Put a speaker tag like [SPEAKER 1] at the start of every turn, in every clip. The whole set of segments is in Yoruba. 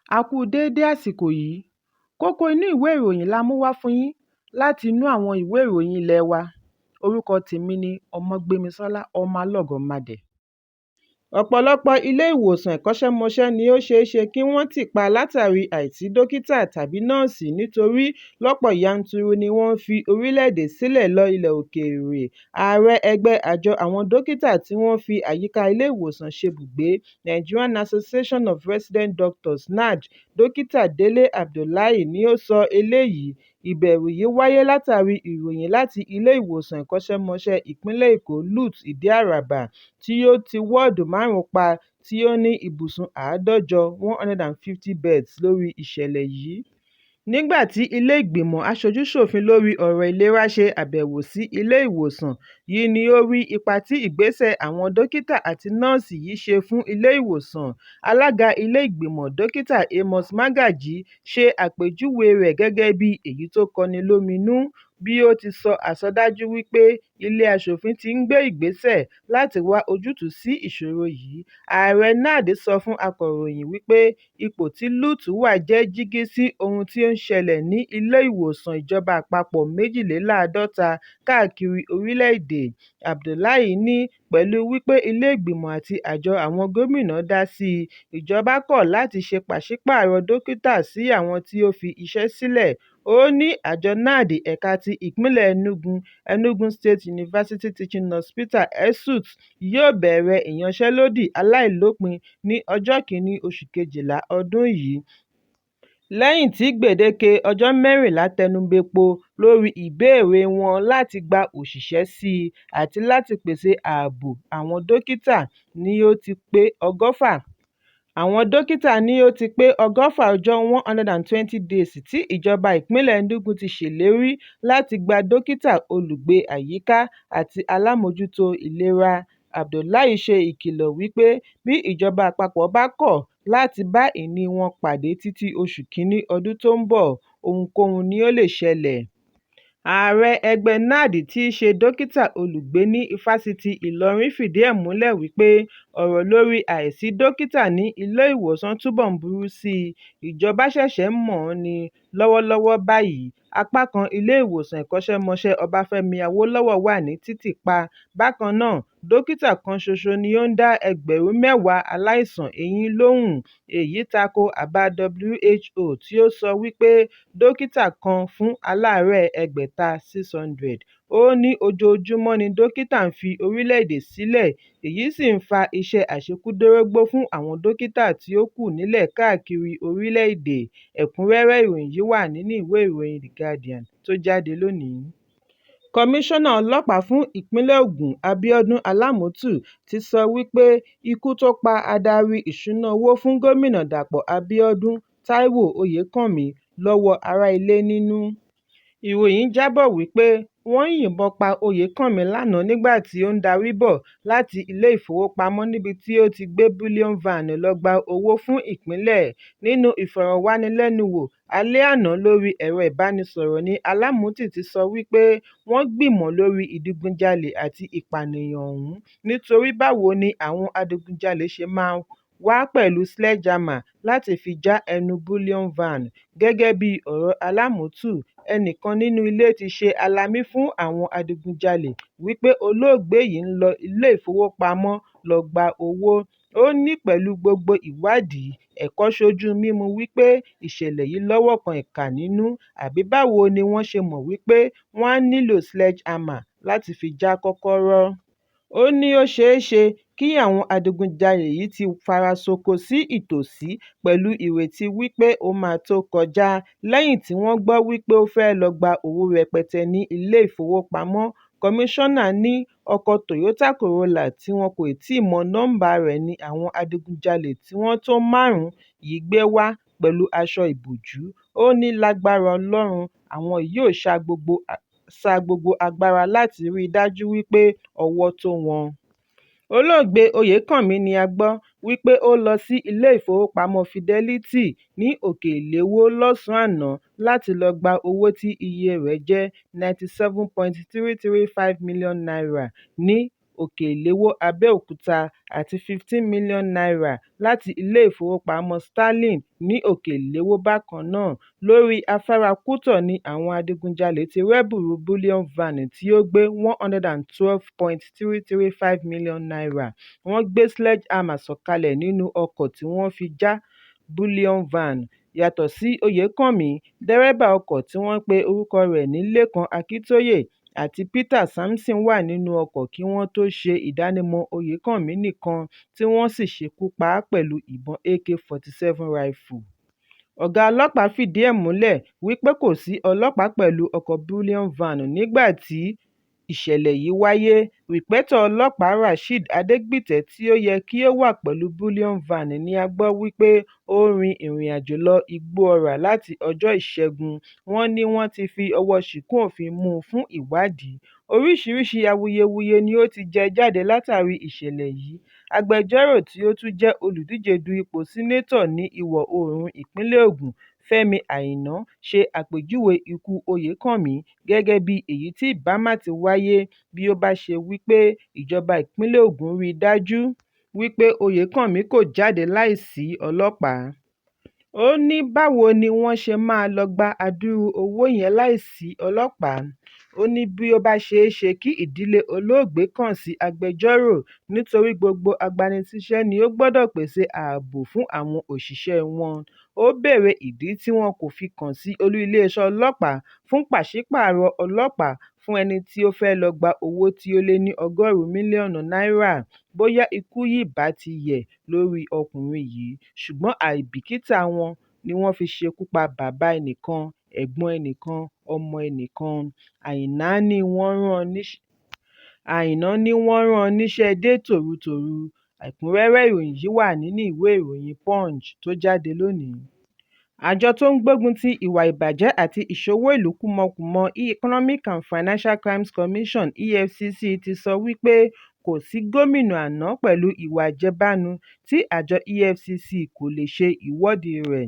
[SPEAKER 1] A kú déédé àsìkò yìí. Kókó inú ìwé ìròyìn la mú wá fún yín láti inú àwọn ìwé ìròyìn ilé wa. Orúkọ tèmi ni Ọmọgbémisọ́lá ọmọ Alọ́gọ̀madẹ̀. Ọ̀pọ̀lọpọ̀ ilé ìwòsàn ìkọ́ṣẹ́mọṣẹ́ ni ó ṣeé ṣe kí wọ́n tì pa látàrí àìsí dókítà tàbí nọ́ọ̀sì nítorí lọ́pọ̀ yanturu ni wọ́n ń fi orílẹ̀-èdè sílẹ̀ lọ ilẹ̀ òkèèrè. Ààrẹ ẹgbẹ́ àjọ àwọn dókítà tí wọ́n fi àyíká ilé ìwòsàn ṣebùgbé, Nigerian Association of Resident Doctors (NARD), Dókítà Délé Abdullahi ni ó sọ eléyìí. Ìbẹ̀rù yìí wáyé látàrí ìròyìn láti ilé ìwòsàn ìkọ́ṣẹ́mọṣẹ́ ìpínlẹ̀ Èkó LUTH Ìdí-Àràbà tí ó ti wọ́ọ̀dù 5 pa tí ó ní ibùsùn 150 (150 beds) lórí ìṣẹ̀lẹ̀ yìí. Nígbà tí ilé ìgbìmọ̀ aṣojú-ṣòfin lórí ọ̀rọ̀ ìlera ṣe àbẹ̀wò sí ilé ìwòsàn yìí ni ó rí ipa tí ìgbésẹ̀ àwọn dókítà àti nọ́ọ̀sì yìí ṣe fún ilé ìwòsàn. Alága ilé ìgbìmọ̀ Dókítà Amos Magaji ṣe àpèjúwe rẹ̀ gẹ́gẹ́ bí èyí tó kọni lóminú, bí ó ti sọ àsọdájú wípé ilé aṣòfin ti ń gbé ìgbésẹ̀ láti wá ojútùú sí ìṣòro yìí. Ààrẹ NARD sọ fún akọ̀ròyìn wípé ipò tí LUTH wà jẹ́ jígí sí ohun tí ó ń ṣẹlẹ̀ ní ilé ìwòsàn ìjọba àpapọ̀ 52 káàkiri orílẹ̀-èdè. Abdullahi ní pẹ̀lú wípé ilé ìgbìmọ̀ àti àjọ àwọn gómìnà dá sí i, ìjọba kọ̀ láti ṣe pàṣípààrọ̀ dókítà sí àwọn tí ó fi iṣẹ́ sílẹ̀. Ó ní àjọ NARD ẹ̀ka ti ìpínlẹ̀ Enugu State University Teaching Hospital (ESUT) yóò bẹ̀rẹ̀ ìyanṣẹ́lódì aláìlópin ní ọjọ́ 1 oṣù Kejìlá ọdún yìí, lẹ́yìn tí gbèdéke ọjọ́ 14 tẹnubẹ́po lórí ìbéèrè wọn láti gba òṣìṣẹ́ sí i àti láti pèsè ààbò. Àwọn dókítà ní ó ti pé 120 ọjọ́ 120 days tí ìjọba ìpínlẹ̀ Enugu ti ṣèlérí láti gba dókítà olùgbé àyíká àti alámòjútó ìlera. Abdullahi ṣe ìkìlọ̀ wípé bí ìjọba àpapọ̀ bá kọ̀ láti bá ìní wọn pàdé títí oṣù Kínní ọdún tó ń bọ̀, ohunkóhun ni ó lè ṣẹlẹ̀. Ààrẹ ẹgbẹ́ NARD tí í ṣe dókítà olùgbé ní Ifásitì Ìlọrin fìdí ẹ̀ múlẹ̀ wípé ọ̀rọ̀ lórí àìsí dókítà ní ilé ìwòsàn túbọ̀ ń burú sí i. Ìjọba ṣẹ̀ṣẹ̀ ń mọ̀ ọ́n ní lọ́wọ́lọ́wọ́ báyìí. Apá kan ilé ìwòsàn ìkọ́ṣẹ́mọṣẹ́ Ọbáfẹ́mi Awólọ́wọ̀ wà ní títì pa. Bákan náà, dókítà kan ṣoṣo ni ó ń dá ẹgbẹ̀rún 10 aláìsàn eyín lóhùn. Èyí tako àbá WHO tí ó sọ wípé dókítà kan fún aláàárẹ̀ 600. Ó ní ojoojúmọ́ ni dókítà ń fi orílẹ̀-èdè sílẹ̀, èyí sì ń fa iṣẹ́ àṣekúdórógbó fún àwọn dókítà tí ó kù nílẹ̀ káàkiri orílẹ̀-èdè. Ẹ̀kúnrẹ́rẹ́ ìròyìn yìí wà nínú ìwé ìròyìn The Guardian tó jáde lónìí. Kọmíṣánná ọlọ́pàá fún ìpínlẹ̀ Ògùn Abíọ́dún Alámòótù ti sọ wípé ikú tó pa adarí ìṣúná owó fún gómìnà Dàpọ̀ Abíọ́dún, Táíwò Oyèkánmi, lọ́wọ́ ará ilé nínú. Ìròyìn jábọ̀ wípé wọ́n yìnbọn pa Oyèkánmi lánàá nígbà tí ó ń darí bọ̀ láti ilé ìfowópamọ́ níbi tí ó ti gbé bullion van lọ gba owó fún ìpínlẹ̀. Nínú ìfọ̀rọ̀wánilẹ́nuwò alẹ́ àná lórí ẹ̀rọ ìbánisọ̀rọ̀ ni Alámòótù ti sọ wípé wọ́n gbìmọ̀ lórí ìdigunjalè àti ìpànìyàn ọ̀hún nítorí báwo ni àwọn adigunjalè ṣe máa wá pẹ̀lú sledgehammer láti fi já ẹnu bullion van. Gẹ́gẹ́ bí ọ̀rọ̀ Alámòótù, ẹnìkan nínú ilé ti ṣe alamí fún àwọn adigunjalè wípé olóògbé yìí ń lọ ilé ìfowópamọ́ lọ gba owó. Ó ní pẹ̀lú gbogbo ìwádìí, ẹ̀kọ́ ṣojú mímu wípé ìṣẹ̀lẹ̀ yìí lọ́wọ́ kan ìkà nínú, àbí báwo ni wọ́n ṣe mọ̀ wípé wọ́n á nílò sledgehammer láti fi já kọ́kọ́rọ́. Ó ní ó ṣeé ṣe kí àwọn adigunjalè yìí ti fara ṣoko sí ìtòsí pẹ̀lú ìrètí wípé ó máa tó kọjá lẹ́yìn tí wọ́n gbọ́ wípé ó fẹ́ lọ gba owó rẹpẹtẹ ní ilé ìfowópamọ́. Kọmíṣánná ní ọkọ̀ Toyota Corolla tí wọn kò tíì mọ nọ́mbà rẹ̀ ni àwọn adigunjalè tí wọ́n tó 5 yìí gbé wá pẹ̀lú aṣọ ìbòjú. Ó ní lágbára Ọlọ́run àwọn yóò sa gbogbo agbára láti rí i dájú wípé ọwọ́ tó wọn. Olóògbé Oyèkánmi ni a gbọ́ wípé ó lọ sí ilé ìfowópamọ́ Fidelity ní Òkè-Ìléwó lọ́sàn-án àná láti lọ gba owó tí iye rẹ̀ jẹ́ 97.335 million naira ní Òkè-Ìléwó, Abẹ́òkúta àti n15 million láti ilé-ìfowópamọ́ Sterling ní Òkè-Ìléwó. Bákan náà, lórí afárá Kútọ̀ ni àwọn adigunjalè ti rẹ́bùrú bullion van tí ó gbé n112.335 million. Wọ́n gbé sledgehammer sọ̀kalẹ̀ nínú ọkọ̀ tí wọ́n fi já bullion van. Yàtọ̀ sí Oyèkánmi, dẹ́rẹ́bà ọkọ̀ tí wọ́n pe orúkọ rẹ̀ ní Lékan Akíntóyè àti Peter Samson wà nínú ọkọ̀ kí wọ́n tó ṣe ìdánimọ̀ Oyèkánmi nìkan, tí wọ́n sì ṣekú pa á pẹ̀lú ìbọn AK-47 ráìfù. Ọ̀gá ọlọ́pàá fìdí ẹ̀ múlẹ̀ wípé kò sí ọlọ́pàá pẹ̀lú ọkọ̀ bullion van nígbà tí ìṣẹ̀lẹ̀ yìí wáyé. Rìpẹ́tọ̀ ọlọ́pàá Rasheed Adégbìtẹ́ tí ó yẹ kí ó wà pẹ̀lú bullion van ni a gbọ́ wípé ó rin ìrìn-àjò lọ Igbó-ọrà láti ọjọ́ Ìṣẹ́gun. Wọ́n ní wọ́n ti fi ọwọ́ ṣìkún òfin mú un fún ìwádìí. Oríṣiríṣi awuyewuye ni ó ti jẹ jáde látàrí ìṣẹ̀lẹ̀ yìí. Agbẹjọ́rò tí ó tún jẹ́ olùdíje du ipò sínétọ̀ ní ìwọ̀-oòrùn ìpínlẹ̀ Ògùn, Fẹ́mi Àìná, ṣe àpèjúwe ikú Oyèkánmi gẹ́gẹ́ bí èyí tí ìbá má ti wáyé bí ó bá ṣe wípé ìjọba ìpínlẹ̀ Ògùn rí dájú wípé Oyèkánmi kò jáde láìsí ọlọ́pàá. Ó ní báwo ni wọ́n ṣe máa lọ gba adúrú owó yẹn láìsí ọlọ́pàá. Ó ní bí ó bá ṣeé ṣe kí ìdílé olóògbé kàn sí agbẹjọ́rò nítorí gbogbo agbanisíṣẹ́ ni ó gbọ́dọ̀ pèsè ààbò fún àwọn òṣìṣẹ́ wọn. Ó béèrè ìdí tí wọn kò fi kàn sí olú iléeṣẹ́ ọlọ́pàá fún pàṣípààrọ̀ ọlọ́pàá fún ẹni tí ó fẹ́ lọ gba owó tí ó lé ní ọgọ́rùn-ún mílíọ̀nù náírà. Bóyá ikú yìí bá ti yẹ̀ lórí ọkùnrin yìí, ṣùgbọ́n àìbìkítà wọn ni wọ́n fi ṣekú pa bàbá ẹnìkan, ẹ̀gbọ́n ẹnìkan, ọmọ ẹnìkan. Àìná ní wọ́n rán níṣẹ́ dé tòrutòru. Ẹ̀kúnrẹ́rẹ́ ìròyìn yìí wà nínú ìwé ìròyìn Punch tó jáde lónìí. Àjọ tó ń gbógun ti ìwà ìbàjẹ́ àti ìṣòwò ìlú kúmọkùmọ Economic and Financial Crimes Commission (EFCC) ti sọ wípé kò sí gómìnà àná pẹ̀lú ìwà àjẹbánu tí àjọ EFCC kò lè ṣe ìwọ́de rẹ̀.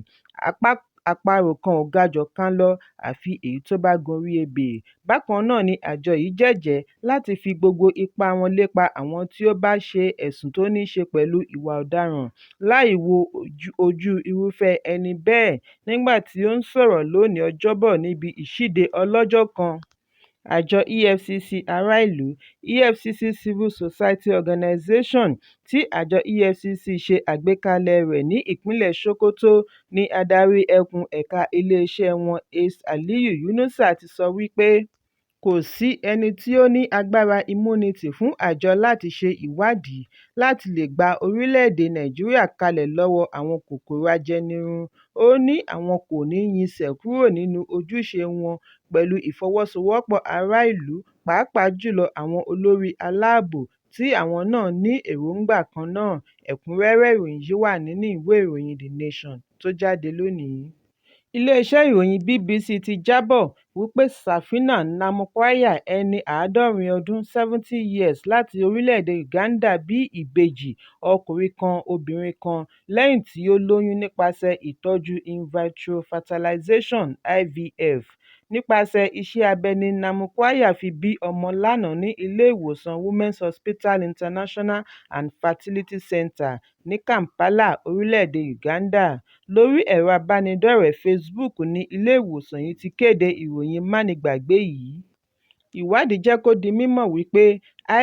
[SPEAKER 1] Àparò kan ò ga jọ̀kan lọ àfi èyí tó bá gorí ebè. Bákan náà ni àjọ yìí jẹ́jẹ̀ẹ́ láti fi gbogbo ipá wọn lépa àwọn tí ó bá ṣe ẹ̀sùn tó ní ṣe pẹ̀lú ìwà ọ̀daràn láì wo ojú irúfẹ́ ẹni bẹ́ẹ̀. Nígbà tí ó ń sọ̀rọ̀ lónìí Ọjọ́bọ̀ níbi ìṣíde ọlọ́jọ́ kan àjọ EFCC ará ìlú, EFCC Civil Society Organization, tí àjọ EFCC ṣe àgbékalẹ̀ rẹ̀ ní ìpínlẹ̀ Sokoto, ní adarí ẹkùn ẹ̀ka iléeṣẹ́ wọn Ace Aliyu Yunusa ti sọ wípé kò sí ẹni tí ó ní agbára immunity fún àjọ láti ṣe ìwádìí láti lè gba orílẹ̀-èdè Nàìjíríà kalẹ̀ lọ́wọ́ àwọn kòkòrò ajẹnirun. Ó ní àwọn kò ní yínsẹ̀ kúrò nínú ojúṣe wọn pẹ̀lú ìfọwọ́sowọ́pọ̀ ará ìlú, pàápàá jùlọ àwọn olórí aláàbò tí àwọn náà ní èròǹgbà kan náà. Ẹ̀kúnrẹ́rẹ́ ìròyìn yìí wà nínú ìwé ìròyìn The Nation tó jáde lónìí. Iléeṣẹ́ ìròyìn BBC ti jábọ̀ wípé Safina Namukwaya, ẹni 70 ọdún (70 years) láti orílẹ̀-èdè Uganda bí ìbejì ọkùnrin kan obìnrin kan lẹ́yìn tí ó lóyún nípasẹ̀ ìtọ́jú in vitro fertilization (IVF). Nípasẹ̀ iṣẹ́ abẹ ni Namukwaya fi bí ọmọ lánàá ní ilé-ìwòsàn Women's Hospital International and Fertility Center ní Kampala, orílẹ̀-èdè Uganda. Lórí ẹ̀rọ abánidọ́rẹ̀ẹ́ Facebook ni ilé-ìwòsàn yìí ti kéde ìròyìn mánigbàgbé yìí. Ìwádìí jẹ́ kó di mímọ̀ wípé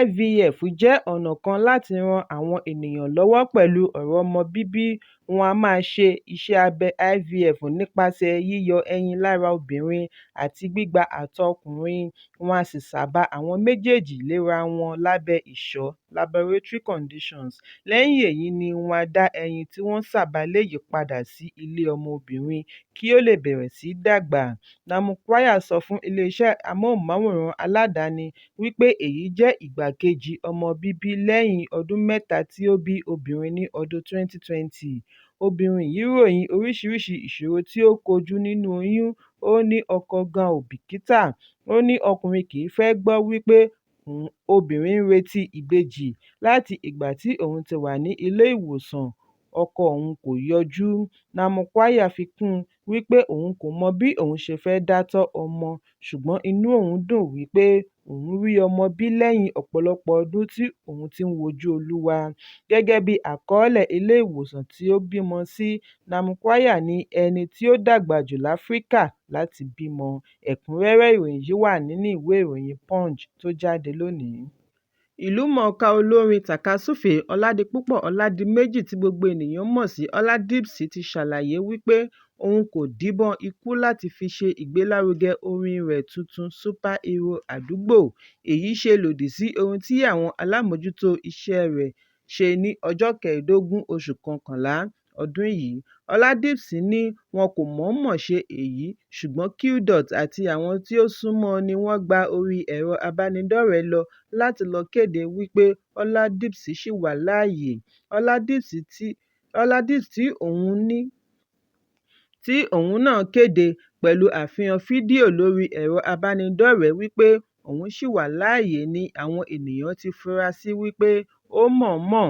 [SPEAKER 1] IVF jẹ́ ọ̀nà kan láti ran àwọn ènìyàn lọ́wọ́ pẹ̀lú ọ̀rọ̀ ọmọ bíbí. Wọ́n á máa ṣe iṣẹ́ abẹ IVF nípasẹ̀ yíyọ ẹyin lára obìnrin àti gbígba àtọ̀ ọkùnrin. Wọ́n á sì sábà àwọn méjèèjì léra wọn lábẹ́ ìṣọ́ (laboratory conditions). Lẹ́yìn èyí ni wọ́n á dá ẹyin tí wọ́n sábà léyìí padà sí ilé ọmọ obìnrin kí ó lè bẹ̀rẹ̀ sí dàgbà. Namukwaya sọ fún iléeṣẹ́ amóhùnmáwòrán aládàáni wípé èyí jẹ́ ìgbà kejì ọmọ bíbí lẹ́yìn ọdún 3 tí ó bí obìnrin ní ọdún 2020. Obìnrin yìí ròyìn oríṣiríṣi ìṣòro tí ó kojú nínú oyún. Ó ní ọkọ gan ò bìkítà. Ó ní ọkùnrin kì í fẹ́ gbọ́ wípé obìnrin ń retí ìbejì láti ìgbà tí òun ti wà ní ilé ìwòsàn. ọkọ òun kò yọjú. Namukwaya fi kún un wípé òun kò mọ bí òun ṣe fẹ́ dá tọ́ ọmọ, ṣùgbọ́n inú òun dùn wípé òun rí ọmọ bí lẹ́yìn ọ̀pọ̀lọpọ̀ ọdún tí òun ti ń wojú Olúwa. Gẹ́gẹ́ bí àkọọ́lẹ̀ ilé ìwòsàn tí ó bímọ sí, Namukwaya ni ẹni tí ó dàgbà jù láfíríkà láti bímọ. Ẹ̀kúnrẹ́rẹ́ ìròyìn yìí wà nínú ìwé ìròyìn Punch tó jáde lónìí. Ìlúmọ̀ọ́ká olórin tàkasúfèé Ọládipúpọ̀ Ọládìméjì tí gbogbo ènìyàn mọ̀ sí Ọládìpsí ti ṣàlàyé wípé òun kò díbọ́n ikú láti fi ṣe ìgbélárugẹ orin rẹ̀ tuntun Super Hero Àdúgbò. Èyí ṣe lòdì sí ohun tí àwọn alámòójútó iṣẹ́ rẹ̀ ṣe ní ọjọ́ 15 oṣù kọkànlá ọdún yìí. Ọládìpsí ní wọn kò mọ̀ọ́mọ̀ ṣe èyí, ṣùgbọ́n Qdot àti àwọn tí ó súnmọ́ ni wọ́n gba orí ẹ̀rọ abánidọ́rẹ̀ẹ́ lọ láti lọ kéde wípé Ọládìpsí ṣì wà láàyè. Ọládìpsí tí òun náà kéde pẹ̀lú àfihàn fídíò lórí ẹ̀rọ abánidọ́rẹ̀ẹ́ wípé òun ṣì wà láàyè ni àwọn ènìyàn ti fura sí wípé ó mọ̀ọ́mọ̀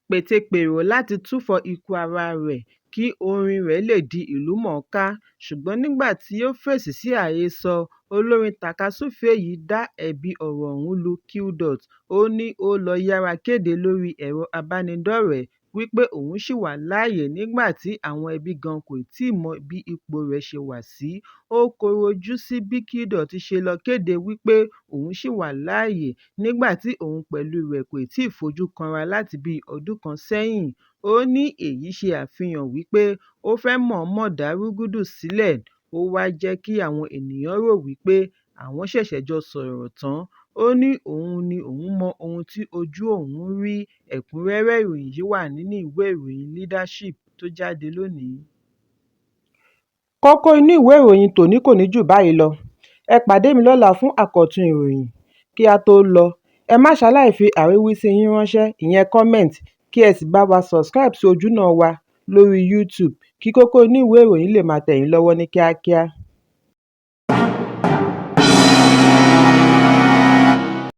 [SPEAKER 1] pètepèrò láti túfọ̀ ikú ara rẹ̀ kí orin rẹ̀ lè di ìlúmọ̀ọ́ká. Ṣùgbọ́n nígbà tí ó fèsì sí àhesọ, olórin tàkasúfèé yìí dá ẹ̀bi ọ̀rọ̀ ọ̀hún lu Qdot. Ó ní ó lọ yára kéde lórí ẹ̀rọ abánidọ́rẹ̀ẹ́ wípé òun ṣì wà láàyè nígbà tí àwọn ẹbí gan kò tíì mọ bí ipò rẹ̀ ṣe wà sí. Ó kọrọjú sí bí Qdot ṣe lọ kéde wípé òun ṣì wà láàyè nígbà tí òun pẹ̀lú rẹ̀ kò tíì fojú kanra láti bí ọdún kan sẹ́yìn. Ó ní èyí ṣe àfihàn wípé ó fẹ́ mọ̀ọ́mọ̀ dá rúgúdù sílẹ̀. Ó wá jẹ́ kí àwọn ènìyàn rò wípé àwọn ṣẹ̀ṣẹ̀ jọ sọ̀rọ̀ tán. Ó ní òun ni òun mọ ohun tí ojú òun rí. Ẹ̀kúnrẹ́rẹ́ ìròyìn yìí wà nínú ìwé ìròyìn Leadership tó jáde lónìí. Kókó inú ìwé ìròyìn tòní kò ní jù báyìí lọ. Ẹ pàdé mi lọ́la fún àkọ́tún ìròyìn. Kí a tó lọ, ẹ má ṣaláì fi àríwísí yín ránṣẹ́, ìyẹn comment, kí ẹ sì bá wa subscribe sí ojúnà wa lórí YouTube kí Kókó Inú Ìwé Ìròyìn lè máa tẹ̀ yín lọ́wọ́ ní kíákíá.